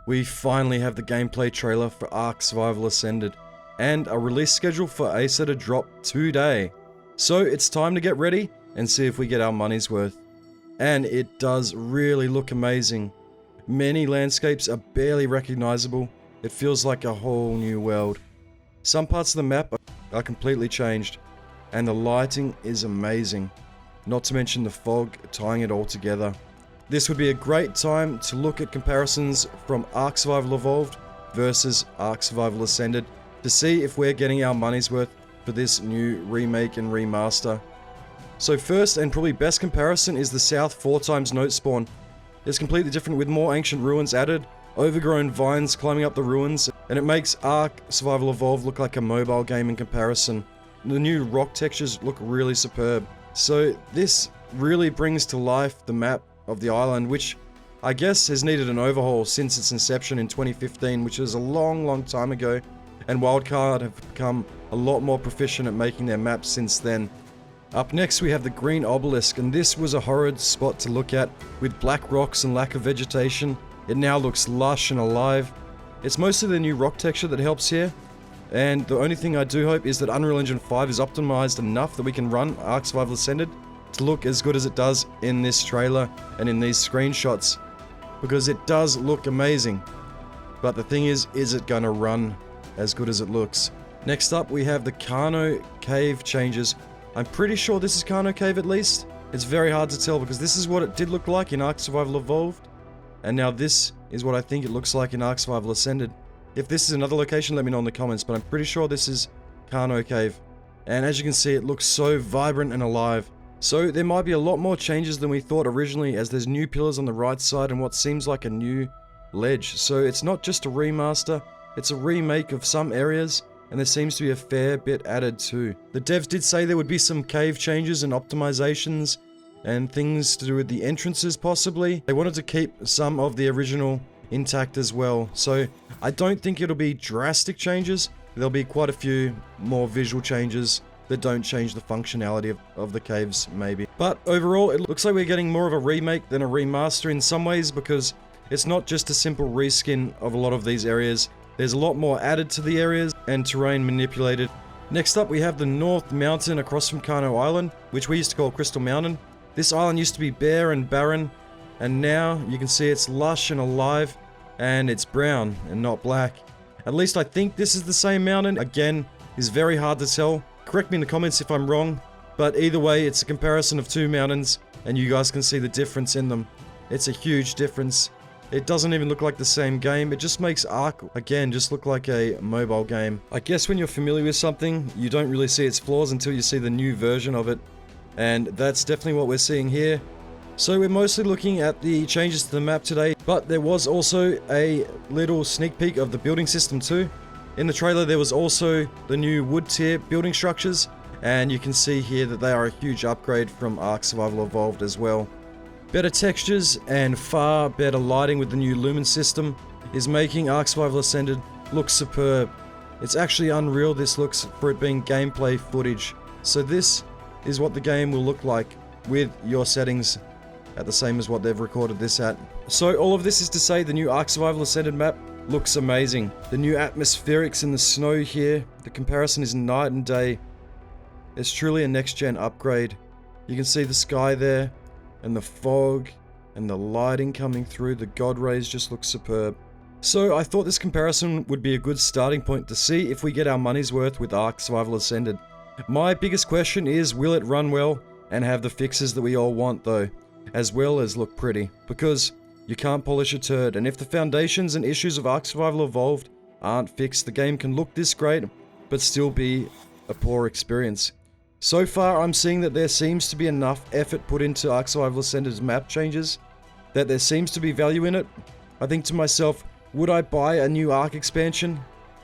we finally have the gameplay trailer for Ark Survival Ascended, and a release schedule for Acer to drop today. So it's time to get ready and see if we get our money's worth. And it does really look amazing. Many landscapes are barely recognizable. It feels like a whole new world. Some parts of the map are completely changed, and the lighting is amazing. Not to mention the fog tying it all together. This would be a great time to look at comparisons from Ark Survival Evolved versus Ark Survival Ascended to see if we're getting our money's worth for this new remake and remaster. So first and probably best comparison is the South 4x note spawn. It's completely different with more ancient ruins added, overgrown vines climbing up the ruins, and it makes Ark Survival Evolved look like a mobile game in comparison. The new rock textures look really superb. So this really brings to life the map of the island, which I guess has needed an overhaul since its inception in 2015, which is a long time ago, and Wildcard have become a lot more proficient at making their maps since then. Up next we have the green Obelisk, and this was a horrid spot to look at with black rocks and lack of vegetation. It now looks lush and alive. It's mostly the new rock texture that helps here, and the only thing I do hope is that Unreal Engine 5 is optimized enough that we can run Ark Survival Ascended to look as good as it does in this trailer and in these screenshots, because it does look amazing. But the thing is it gonna run as good as it looks? Next up we have the Caro Cave changes. I'm pretty sure this is Caro Cave at least. It's very hard to tell because this is what it did look like in Ark Survival Evolved, and now this is what I think it looks like in Ark Survival Ascended. If this is another location, let me know in the comments, but I'm pretty sure this is Caro Cave. And as you can see, it looks so vibrant and alive. So there might be a lot more changes than we thought originally, as there's new pillars on the right side and what seems like a new ledge. So it's not just a remaster, it's a remake of some areas, and there seems to be a fair bit added too. The devs did say there would be some cave changes and optimizations and things to do with the entrances possibly. They wanted to keep some of the original intact as well. So I don't think it'll be drastic changes. There'll be quite a few more visual changes that don't change the functionality of the caves maybe. But overall it looks like we're getting more of a remake than a remaster in some ways, because it's not just a simple reskin of a lot of these areas. There's a lot more added to the areas and terrain manipulated. Next up we have the North Mountain across from Caro Island, which we used to call Crystal Mountain. This island used to be bare and barren, and now you can see it's lush and alive, and it's brown and not black. At least I think this is the same mountain. Again, it's very hard to tell. Correct me in the comments if I'm wrong, but either way it's a comparison of two mountains and you guys can see the difference in them. It's a huge difference. It doesn't even look like the same game. It just makes Ark, again, just look like a mobile game. I guess when you're familiar with something, you don't really see its flaws until you see the new version of it. And that's definitely what we're seeing here. So we're mostly looking at the changes to the map today, but there was also a little sneak peek of the building system too. In the trailer there was also the new wood tier building structures, and you can see here that they are a huge upgrade from Ark Survival Evolved as well. Better textures and far better lighting with the new lumen system is making Ark Survival Ascended look superb. It's actually unreal this looks for it being gameplay footage. So this is what the game will look like with your settings at the same as what they've recorded this at. So all of this is to say the new Ark Survival Ascended map looks amazing. The new atmospherics in the snow here, the comparison is night and day. It's truly a next gen upgrade. You can see the sky there, and the fog, and the lighting coming through, the god rays just look superb. So I thought this comparison would be a good starting point to see if we get our money's worth with Ark Survival Ascended. My biggest question is, will it run well and have the fixes that we all want though, as well as look pretty? Because you can't polish a turd, and if the foundations and issues of Ark Survival Evolved aren't fixed, the game can look this great, but still be a poor experience. So far, I'm seeing that there seems to be enough effort put into Ark Survival Ascended's map changes, that there seems to be value in it. I think to myself, would I buy a new Ark expansion?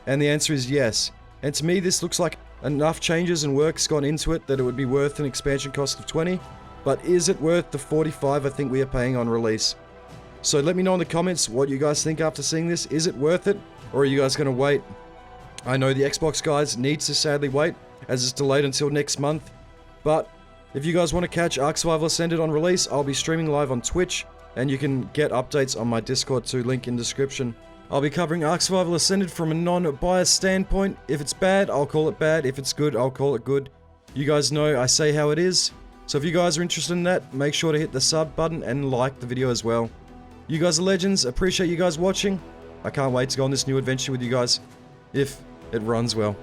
And the answer is yes. And to me, this looks like enough changes and work's gone into it that it would be worth an expansion cost of 20. But is it worth the 45 I think we are paying on release? So let me know in the comments what you guys think after seeing this. Is it worth it, or are you guys going to wait? I know the Xbox guys need to sadly wait, as it's delayed until next month. But if you guys want to catch Ark Survival Ascended on release, I'll be streaming live on Twitch, and you can get updates on my Discord too, link in description. I'll be covering Ark Survival Ascended from a non-biased standpoint. If it's bad, I'll call it bad. If it's good, I'll call it good. You guys know I say how it is. So if you guys are interested in that, make sure to hit the sub button and like the video as well. You guys are legends. Appreciate you guys watching. I can't wait to go on this new adventure with you guys. If it runs well.